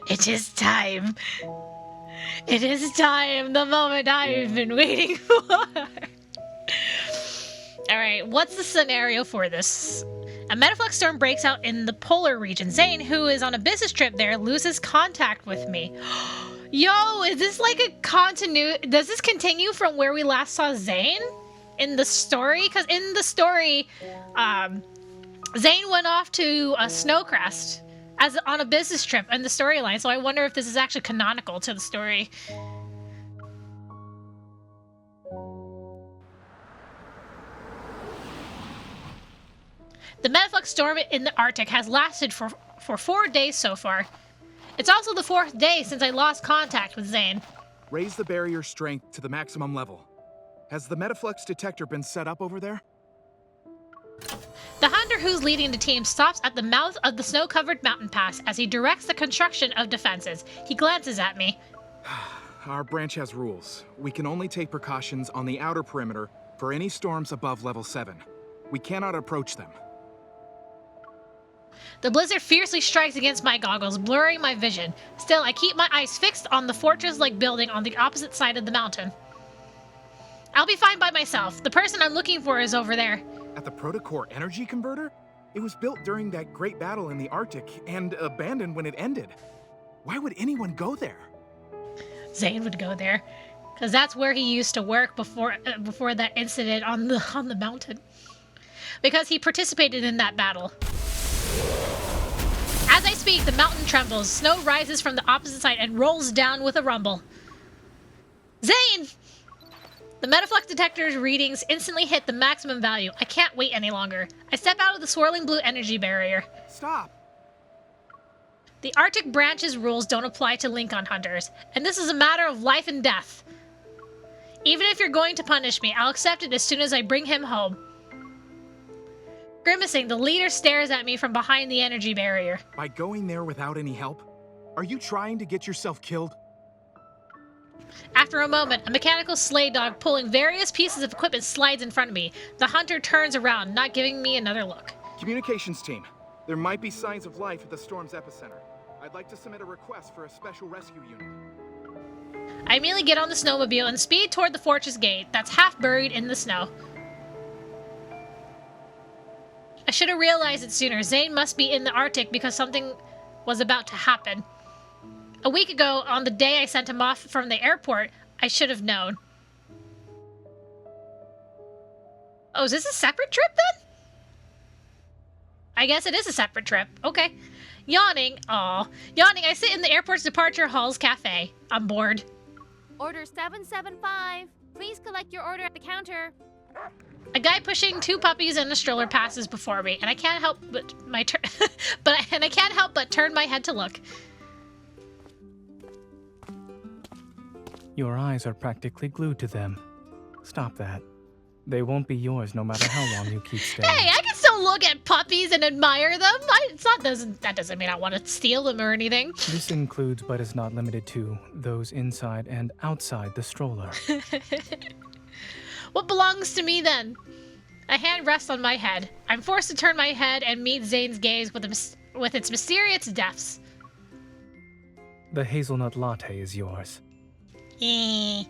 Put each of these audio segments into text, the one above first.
It is time. It is time. The moment I've been waiting for. Alright, what's the scenario for this? A metaflux storm breaks out in the polar region. Zayne, who is on a business trip there, loses contact with me. Yo, is this like a continuity? Does this continue from where we last saw Zayne in the story? Because in the story, Zayne went off to a Snowcrest as on a business trip in the storyline. So I wonder if this is actually canonical to the story. The metaflux storm in the Arctic has lasted for 4 days so far. It's also the 4th day since I lost contact with Zayne. Raise the barrier strength to the maximum level. Has the metaflux detector been set up over there? The hunter who's leading the team stops at the mouth of the snow-covered mountain pass as he directs the construction of defenses. He glances at me. Our branch has rules. We can only take precautions on the outer perimeter for any storms above level 7. We cannot approach them. The blizzard fiercely strikes against my goggles, blurring my vision. Still, I keep my eyes fixed on the fortress-like building on the opposite side of the mountain. I'll be fine by myself. The person I'm looking for is over there. At the Protocore energy converter? It was built during that great battle in the Arctic and abandoned when it ended. Why would anyone go there? Zayne would go there, because that's where he used to work before that incident on the mountain. Because he participated in that battle. As I speak, the mountain trembles. Snow rises from the opposite side and rolls down with a rumble. Zayne! The metaflux detector's readings instantly hit the maximum value. I can't wait any longer. I step out of the swirling blue energy barrier. Stop! The Arctic branch's rules don't apply to Lincoln hunters, and this is a matter of life and death. Even if you're going to punish me, I'll accept it as soon as I bring him home. Grimacing, the leader stares at me from behind the energy barrier. By going there without any help? Are you trying to get yourself killed? After a moment, a mechanical sleigh dog pulling various pieces of equipment slides in front of me. The hunter turns around, not giving me another look. Communications team. There might be signs of life at the storm's epicenter. I'd like to submit a request for a special rescue unit. I immediately get on the snowmobile and speed toward the fortress gate that's half buried in the snow. I should have realized it sooner. Zayne must be in the Arctic because something was about to happen. A week ago, on the day I sent him off from the airport, I should have known. Oh, is this a separate trip then? I guess it is a separate trip. Okay. Yawning, I sit in the airport's departure hall's cafe. I'm bored. Order 775. Please collect your order at the counter. A guy pushing 2 puppies and a stroller passes before me, and I can't help but turn my head to look. Your eyes are practically glued to them. Stop that. They won't be yours no matter how long you keep staring. Hey, I can still look at puppies and admire them. That doesn't mean I want to steal them or anything. This includes but is not limited to those inside and outside the stroller. What belongs to me then? A hand rests on my head. I'm forced to turn my head and meet Zayne's gaze with its mysterious depths. The hazelnut latte is yours. Eh.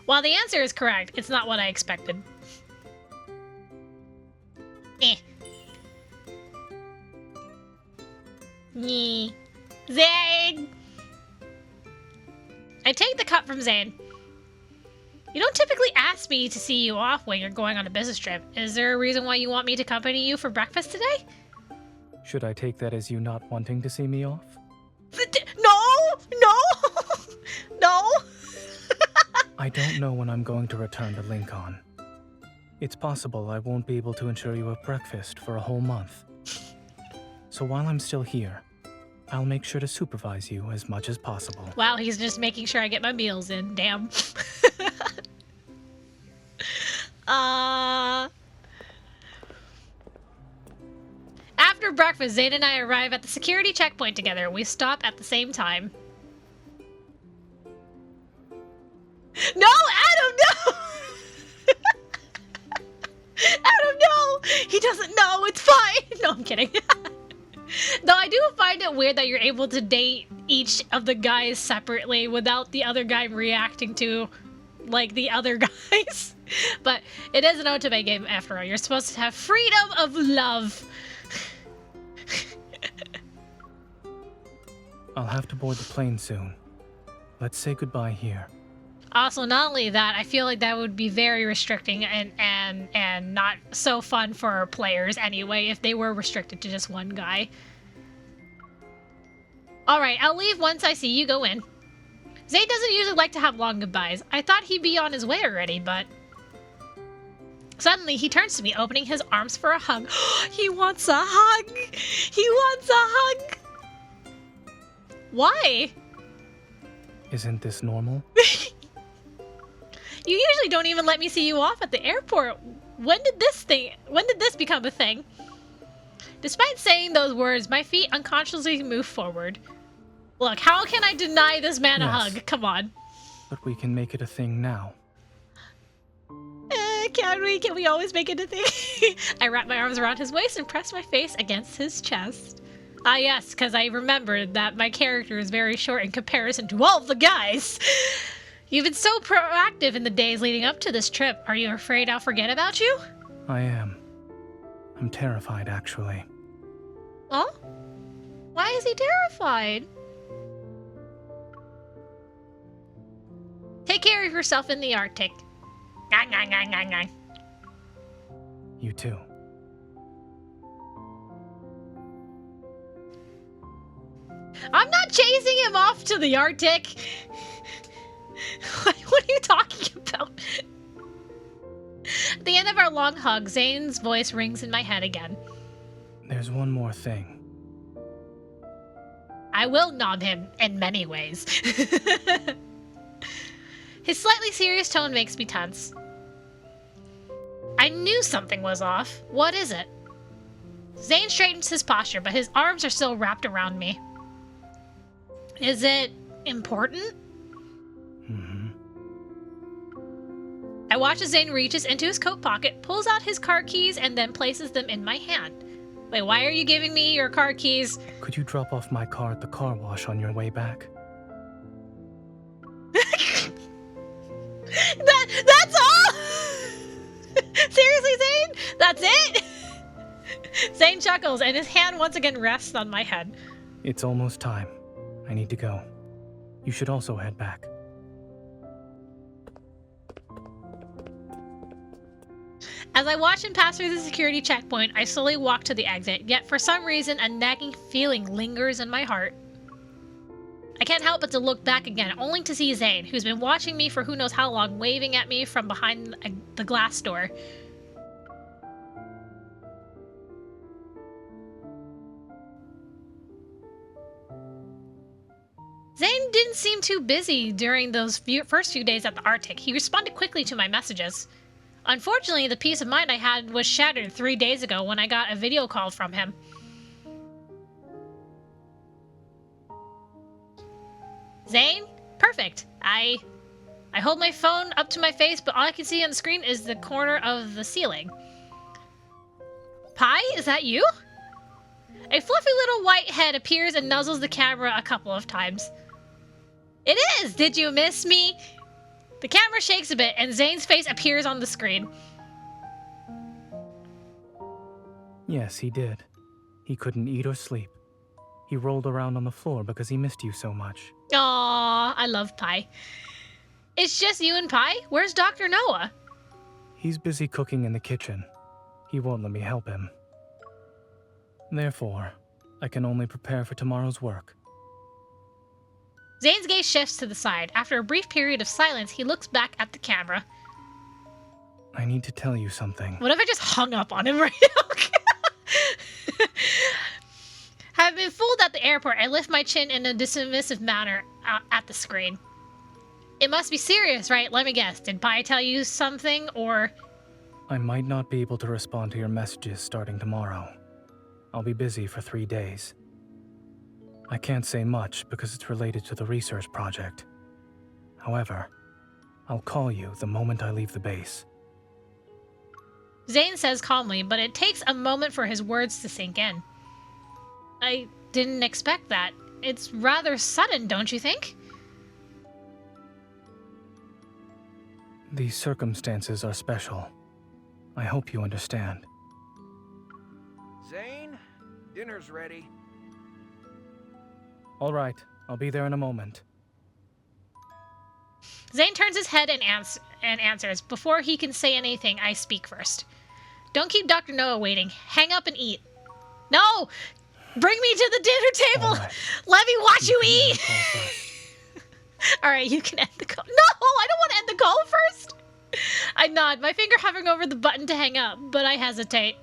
While the answer is correct, it's not what I expected. Eh. Nyeh. Zayne! I take the cup from Zayne. You don't typically ask me to see you off when you're going on a business trip. Is there a reason why you want me to accompany you for breakfast today? Should I take that as you not wanting to see me off? No! No! I don't know when I'm going to return to Lincoln. It's possible I won't be able to ensure you have breakfast for a whole month. So while I'm still here, I'll make sure to supervise you as much as possible. Wow, he's just making sure I get my meals in. Damn. After breakfast, Zayne and I arrive at the security checkpoint together. We stop at the same time. No, Adam, no! Adam, no! He doesn't know. It's fine. No, I'm kidding. Though I do find it weird that you're able to date each of the guys separately without the other guy reacting to, like, the other guys. But it is an otome game after all. You're supposed to have freedom of love. I'll have to board the plane soon. Let's say goodbye here. Also, not only that, I feel like that would be very restricting and not so fun for players anyway if they were restricted to just one guy. Alright, I'll leave once I see you go in. Zayne doesn't usually like to have long goodbyes. I thought he'd be on his way already, but... Suddenly, he turns to me, opening his arms for a hug. He wants a hug! He wants a hug! Why? Isn't this normal? You usually don't even let me see you off at the airport. When did this become a thing? Despite saying those words, my feet unconsciously move forward. Look, how can I deny this man a hug? Come on. But we can make it a thing now. Can we? Can we always make it a thing? I wrap my arms around his waist and press my face against his chest. Ah, yes, because I remembered that my character is very short in comparison to all the guys. You've been so proactive in the days leading up to this trip. Are you afraid I'll forget about you? I am. I'm terrified, actually. Huh? Why is he terrified? Take care of yourself in the Arctic. You too. I'm not chasing him off to the Arctic. What are you talking about? At the end of our long hug, Zayne's voice rings in my head again. There's one more thing. I will knob him in many ways. His slightly serious tone makes me tense. I knew something was off. What is it? Zayne straightens his posture, but his arms are still wrapped around me. Is it important? I watch as Zayne reaches into his coat pocket, pulls out his car keys, and then places them in my hand. Wait, why are you giving me your car keys? Could you drop off my car at the car wash on your way back? That's all? Seriously, Zayne? That's it? Zayne chuckles, and his hand once again rests on my head. It's almost time. I need to go. You should also head back. As I watch him pass through the security checkpoint, I slowly walk to the exit, yet for some reason a nagging feeling lingers in my heart. I can't help but to look back again, only to see Zayne, who's been watching me for who knows how long, waving at me from behind the glass door. Zayne didn't seem too busy during those first few days at the Arctic. He responded quickly to my messages. Unfortunately, the peace of mind I had was shattered 3 days ago when I got a video call from him. Zayne? Perfect. I hold my phone up to my face, but all I can see on the screen is the corner of the ceiling. Pi, is that you? A fluffy little white head appears and nuzzles the camera a couple of times. It is! Did you miss me? The camera shakes a bit, and Zayne's face appears on the screen. Yes, he did. He couldn't eat or sleep. He rolled around on the floor because he missed you so much. Aww, I love Pi. It's just you and Pi? Where's Dr. Noah? He's busy cooking in the kitchen. He won't let me help him. Therefore, I can only prepare for tomorrow's work. Zayne's gaze shifts to the side. After a brief period of silence, he looks back at the camera. I need to tell you something. What if I just hung up on him right now? Having been fooled at the airport, I lift my chin in a dismissive manner at the screen. It must be serious, right? Let me guess. Did Pi tell you something, or... I might not be able to respond to your messages starting tomorrow. I'll be busy for 3 days. I can't say much because it's related to the research project. However, I'll call you the moment I leave the base. Zayne says calmly, but it takes a moment for his words to sink in. I didn't expect that. It's rather sudden, don't you think? These circumstances are special. I hope you understand. Zayne, dinner's ready. All right, I'll be there in a moment. Zayne turns his head and answers. Before he can say anything, I speak first. Don't keep Dr. Noah waiting. Hang up and eat. No! Bring me to the dinner table! Right. Let me watch you can end eat! the call first. Alright, you can end the call. No! I don't want to end the call first! I nod, my finger hovering over the button to hang up, but I hesitate.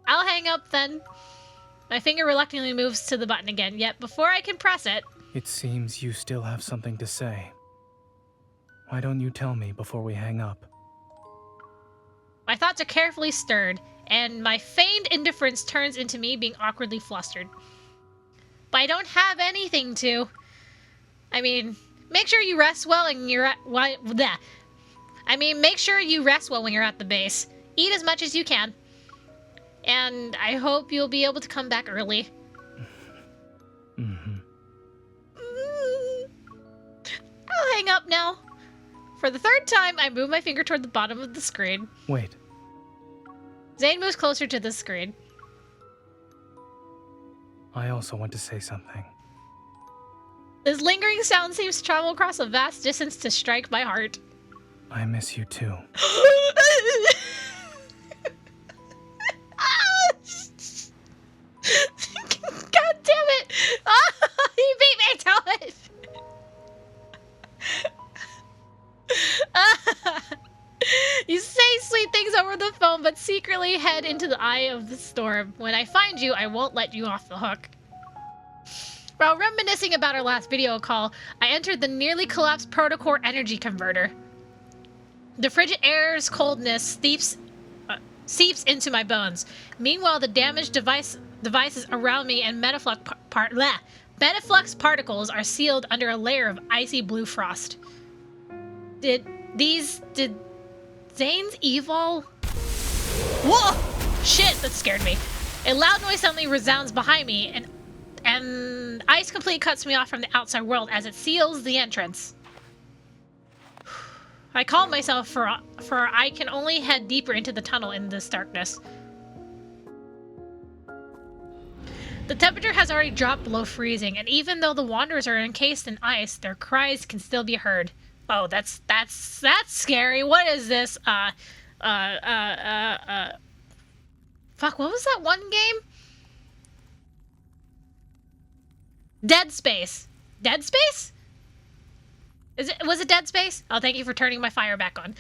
I'll hang up then. My finger reluctantly moves to the button again, yet before I can press it... It seems you still have something to say. Why don't you tell me before we hang up? My thoughts are carefully stirred, and my feigned indifference turns into me being awkwardly flustered. But I don't have anything to. I mean, make sure you rest well and you're at make sure you rest well when you're at the base. Eat as much as you can. And I hope you'll be able to come back early. I'll hang up now. For the third time, I move my finger toward the bottom of the screen. Wait. Zayne moves closer to the screen. I also want to say something. This lingering sound seems to travel across a vast distance to strike my heart. I miss you too. God damn it! He beat me to it! You say sweet things over the phone, but secretly head into the eye of the storm. When I find you, I won't let you off the hook. While reminiscing about our last video call, I entered the nearly collapsed protocore energy converter. The frigid air's coldness seeps into my bones. Meanwhile, the damaged devices around me and metaflux particles are sealed under a layer of icy blue frost. Did Zayne's evil? Whoa! Shit, that scared me. A loud noise suddenly resounds behind me, and ice completely cuts me off from the outside world as it seals the entrance. I calm myself, for I can only head deeper into the tunnel in this darkness. The temperature has already dropped below freezing, and even though the wanderers are encased in ice, their cries can still be heard. Oh, that's scary. What is this? Fuck, what was that one game? Dead Space. Dead Space? Was it Dead Space? Oh, thank you for turning my fire back on.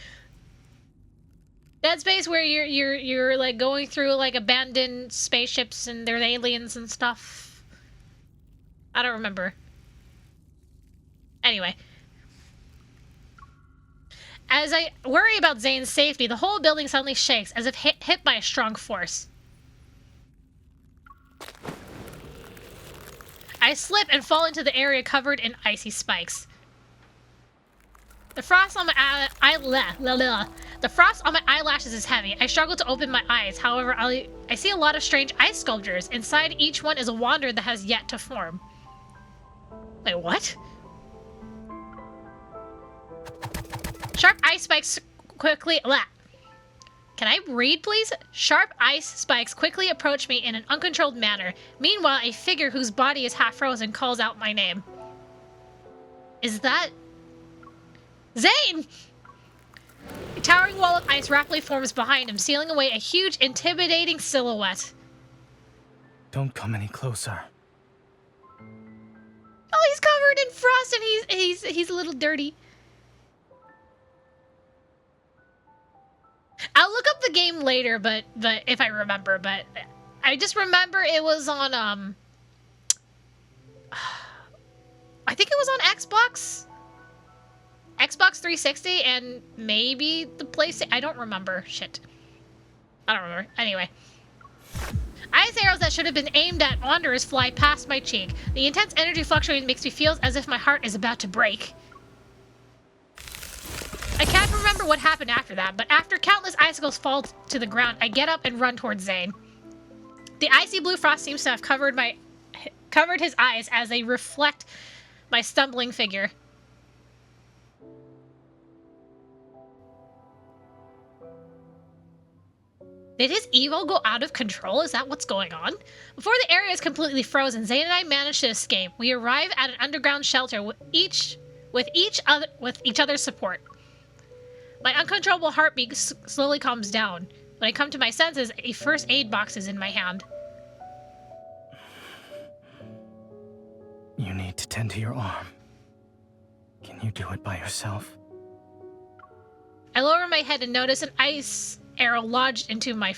Dead Space, where you're like going through like abandoned spaceships and there's aliens and stuff. I don't remember. Anyway. As I worry about Zayne's safety, the whole building suddenly shakes, as if hit by a strong force. I slip and fall into the area covered in icy spikes. The frost on my eyelashes is heavy. I struggle to open my eyes. However, I see a lot of strange ice sculptures. Inside each one is a wanderer that has yet to form. Wait, what? Sharp ice spikes quickly... Can I read, please? Sharp ice spikes quickly approach me in an uncontrolled manner. Meanwhile, a figure whose body is half frozen calls out my name. Is that... Zayne! A towering wall of ice rapidly forms behind him, sealing away a huge, intimidating silhouette. Don't come any closer. Oh, he's covered in frost and he's a little dirty. I'll look up the game later, but if I remember, but I just remember it was on I think it was on Xbox 360 and maybe the PlayStation. I don't remember. Shit. I don't remember. Anyway. Ice arrows that should have been aimed at wanderers fly past my cheek. The intense energy fluctuating makes me feel as if my heart is about to break. I can't remember what happened after that, but after countless icicles fall to the ground, I get up and run towards Zayne. The icy blue frost seems to have covered his eyes as they reflect my stumbling figure. Did his evil go out of control? Is that what's going on? Before the area is completely frozen, Zayne and I manage to escape. We arrive at an underground shelter with each other's support. My uncontrollable heartbeat slowly calms down. When I come to my senses, a first aid box is in my hand. You need to tend to your arm. Can you do it by yourself? I lower my head and notice an ice arrow lodged into my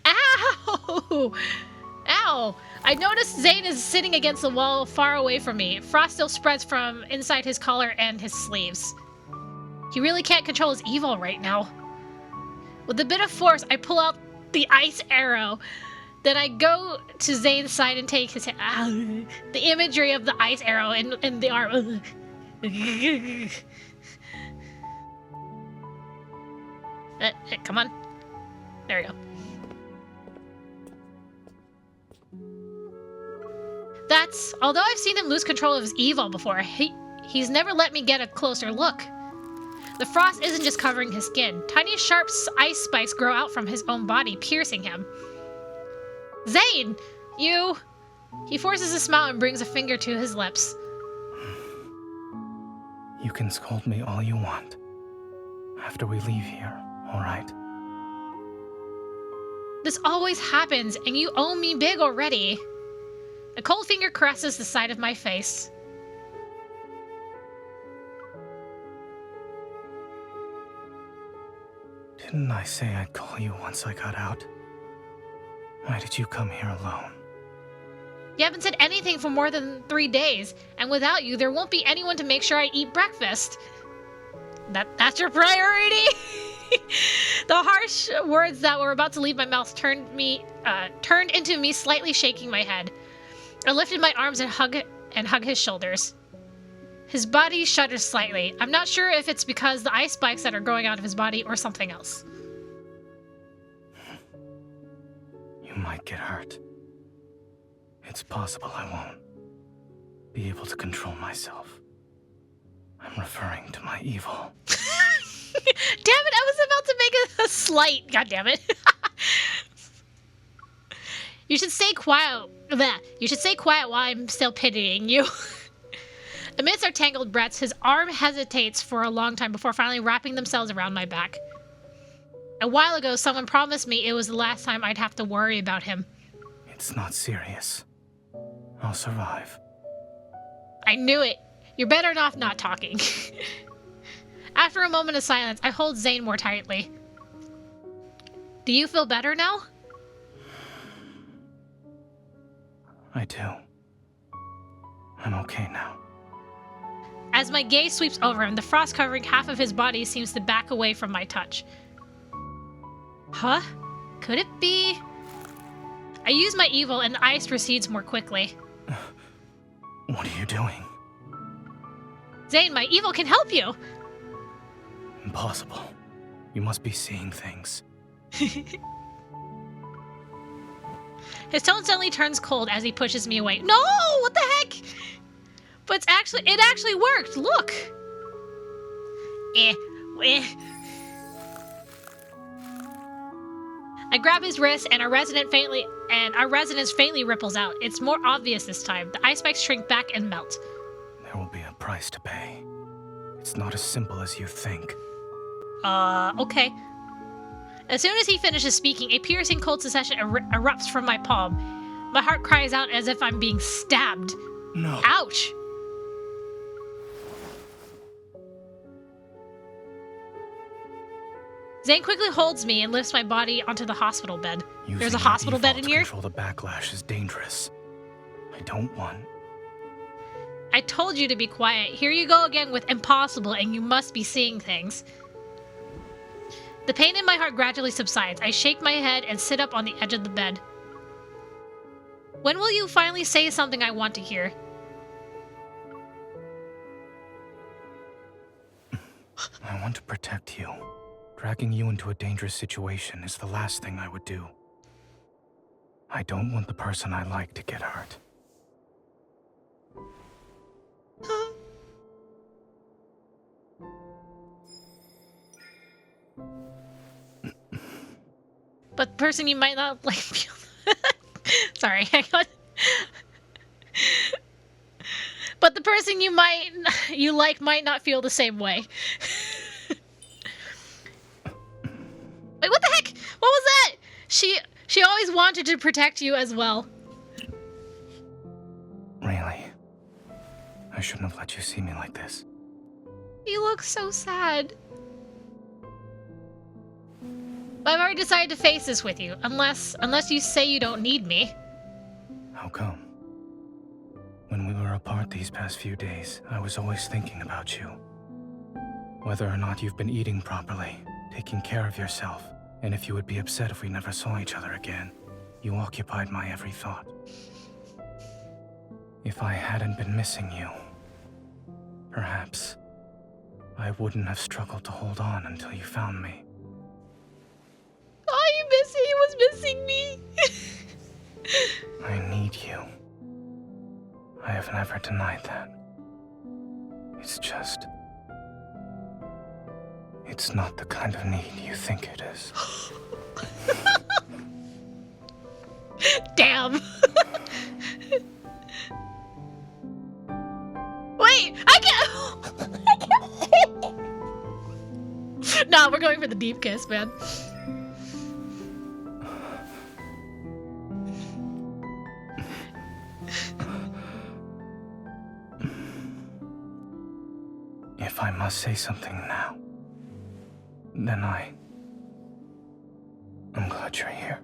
Ow! Ow! I notice Zayne is sitting against the wall far away from me. Frost still spreads from inside his collar and his sleeves. He really can't control his evil right now. With a bit of force, I pull out the ice arrow. Then I go to Zayne's side and take his hand. The imagery of the ice arrow and the arm. Come on. There we go. Although I've seen him lose control of his evil before, he's never let me get a closer look. The frost isn't just covering his skin. Tiny sharp ice spikes grow out from his own body, piercing him. Zayne! You... He forces a smile and brings a finger to his lips. You can scold me all you want. After we leave here, alright? This always happens, and you owe me big already. A cold finger caresses the side of my face. Didn't I say I'd call you once I got out? Why did you come here alone? You haven't said anything for more than 3 days, and without you, there won't be anyone to make sure I eat breakfast. That's your priority? The harsh words that were about to leave my mouth turned into me slightly shaking my head. I lifted my arms and hug his shoulders. His body shudders slightly. I'm not sure if it's because the ice spikes that are growing out of his body or something else. You might get hurt. It's possible I won't be able to control myself. I'm referring to my evil. Damn it, I was about to make a slight. God damn it. You should stay quiet. You should stay quiet while I'm still pitying you. Amidst our tangled breaths, his arm hesitates for a long time before finally wrapping themselves around my back. A while ago, someone promised me it was the last time I'd have to worry about him. It's not serious. I'll survive. I knew it. You're better off not talking. After a moment of silence, I hold Zayne more tightly. Do you feel better now? I do. I'm okay now. As my gaze sweeps over him, the frost covering half of his body seems to back away from my touch. Huh? Could it be? I use my evil and the ice recedes more quickly. What are you doing? Zayne, my evil can help you! Impossible. You must be seeing things. His tone suddenly turns cold as he pushes me away. No! What the heck? But it actually worked. Look. I grab his wrist and our resonance faintly ripples out. It's more obvious this time. The ice spikes shrink back and melt. There will be a price to pay. It's not as simple as you think. Okay. As soon as he finishes speaking, a piercing cold sensation erupts from my palm. My heart cries out as if I'm being stabbed. No. Ouch! Zayne quickly holds me and lifts my body onto the hospital bed. There's a hospital bed in here? Control the backlash is dangerous. I don't want. I told you to be quiet. Here you go again with impossible, and you must be seeing things. The pain in my heart gradually subsides. I shake my head and sit up on the edge of the bed. When will you finally say something I want to hear? I want to protect you. Dragging you into a dangerous situation is the last thing I would do. I don't want the person I like to get hurt. But the person you might not like feel... Sorry, I got... But the person you like might not feel the same way. Wait, what the heck? What was that? She always wanted to protect you as well. Really? I shouldn't have let you see me like this. You look so sad. But I've already decided to face this with you, unless you say you don't need me. How come? When we were apart these past few days, I was always thinking about you. Whether or not you've been eating properly, taking care of yourself, and if you would be upset if we never saw each other again. You occupied my every thought. If I hadn't been missing you, perhaps I wouldn't have struggled to hold on until you found me. Oh, he was missing me. I need you. I have never denied that. It's just... it's not the kind of need you think it is. Damn. Wait, I can't. Nah, we're going for the deep kiss, man. If I must say something now, then I'm glad you're here.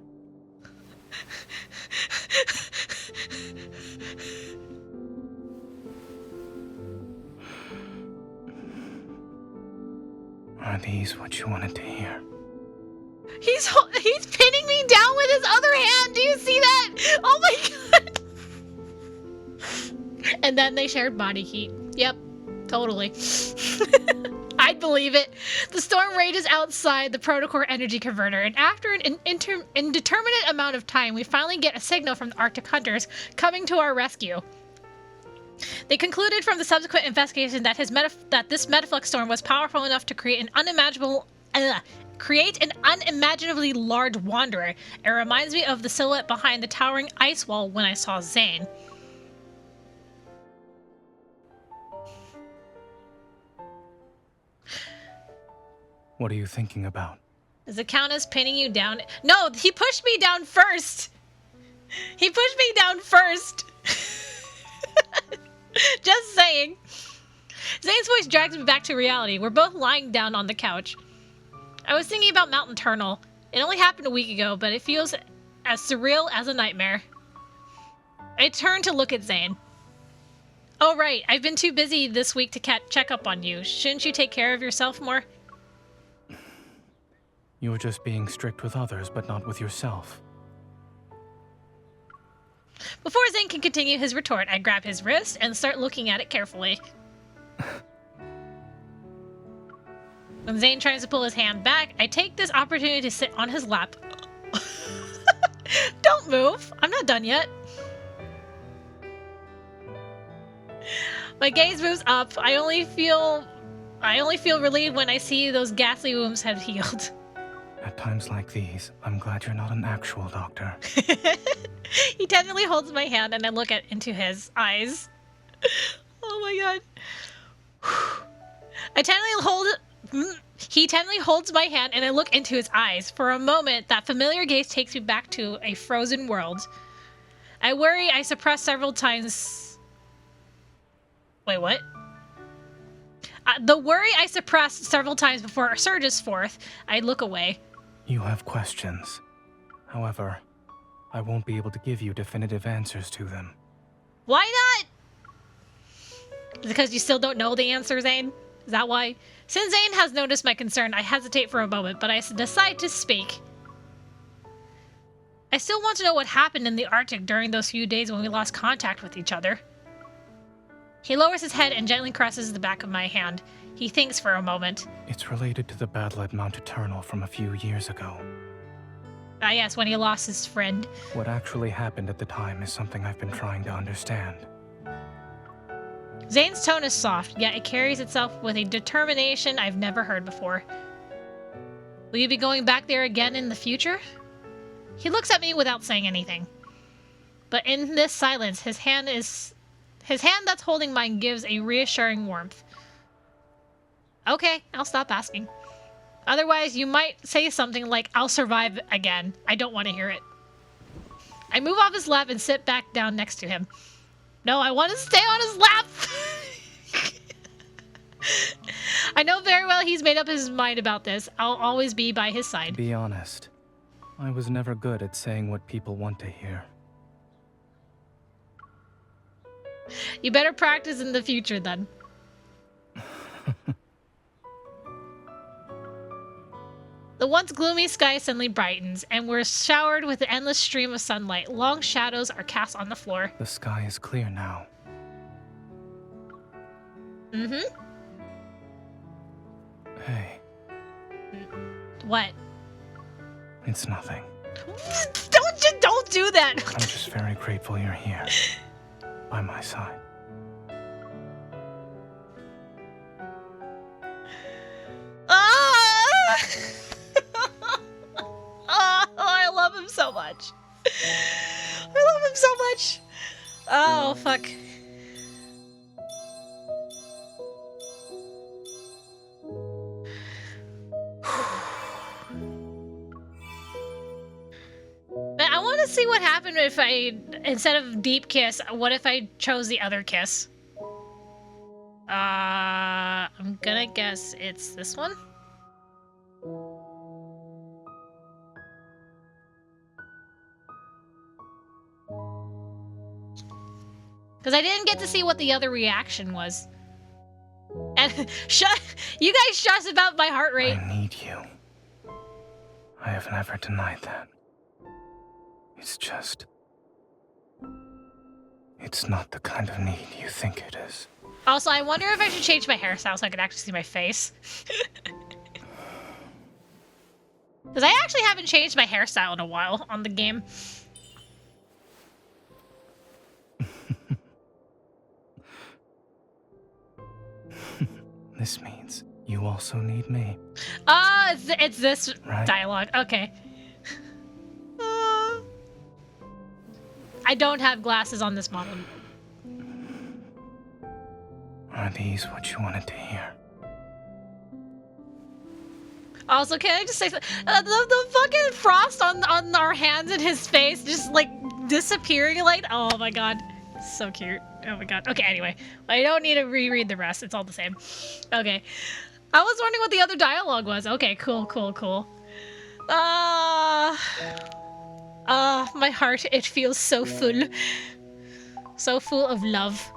Are these what you wanted to hear? He's pinning me down with his other hand. Do you see that? Oh my god. And then they shared body heat. Yep, totally. I'd believe it. The storm rages outside the protocore energy converter, and after an indeterminate amount of time, we finally get a signal from the Arctic hunters coming to our rescue. They concluded from the subsequent investigation that this metaflux storm was powerful enough to create an unimaginably large wanderer. It reminds me of the silhouette behind the towering ice wall when I saw Zayne. What are you thinking about? Is the Countess pinning you down? No, he pushed me down first. He pushed me down first. Just saying. Zayne's voice drags me back to reality. We're both lying down on the couch. I was thinking about Mount Eternal. It only happened a week ago, but it feels as surreal as a nightmare. I turned to look at Zayne. Oh right, I've been too busy this week to check up on you. Shouldn't you take care of yourself more? You were just being strict with others, but not with yourself. Before Zayne can continue his retort, I grab his wrist and start looking at it carefully. When Zayne tries to pull his hand back, I take this opportunity to sit on his lap. Don't move! I'm not done yet. My gaze moves up. I only feel relieved when I see those ghastly wounds have healed. At times like these, I'm glad you're not an actual doctor. He tenderly holds my hand and I look into his eyes. Oh my god. He tenderly holds my hand and I look into his eyes. For a moment, that familiar gaze takes me back to a frozen world. I worry I suppressed several times. Wait, what? The worry I suppressed several times before it surges forth. I look away. You have questions. However, I won't be able to give you definitive answers to them. Why not? Because you still don't know the answer, Zayne? Is that why? Since Zayne has noticed my concern, I hesitate for a moment, but I decide to speak. I still want to know what happened in the Arctic during those few days when we lost contact with each other. He lowers his head and gently caresses the back of my hand. He thinks for a moment. It's related to the battle at Mount Eternal from a few years ago. Ah, yes, when he lost his friend. What actually happened at the time is something I've been trying to understand. Zayne's tone is soft, yet it carries itself with a determination I've never heard before. Will you be going back there again in the future? He looks at me without saying anything. But in this silence, his hand that's holding mine gives a reassuring warmth. Okay, I'll stop asking. Otherwise, you might say something like, I'll survive again. I don't want to hear it. I move off his lap and sit back down next to him. No, I want to stay on his lap! I know very well he's made up his mind about this. I'll always be by his side. Be honest. I was never good at saying what people want to hear. You better practice in the future, then. The once gloomy sky suddenly brightens, and we're showered with an endless stream of sunlight. Long shadows are cast on the floor. The sky is clear now. Mm-hmm. Hey, What? it's nothing. Don't do that! I'm just very grateful you're here. By my side. Ah! Oh, I love him so much. I love him so much. Oh, fuck. But I want to see what happened if I, instead of deep kiss, what if I chose the other kiss? I'm gonna guess it's this one. Because I didn't get to see what the other reaction was. And you guys stress about my heart rate. I need you. I have never denied that. It's just... it's not the kind of need you think it is. Also, I wonder if I should change my hairstyle so I can actually see my face. Because I actually haven't changed my hairstyle in a while on the game. This means you also need me. Oh, it's this Right. dialogue. Okay. I don't have glasses on this model. Are these what you wanted to hear? Also, can I just say the fucking frost on our hands and his face just like disappearing like, oh my god, so cute. Oh my god. Okay, anyway, I don't need to reread the rest. It's all the same. Okay, I was wondering what the other dialogue was. Okay, cool. My heart, it feels so full of love.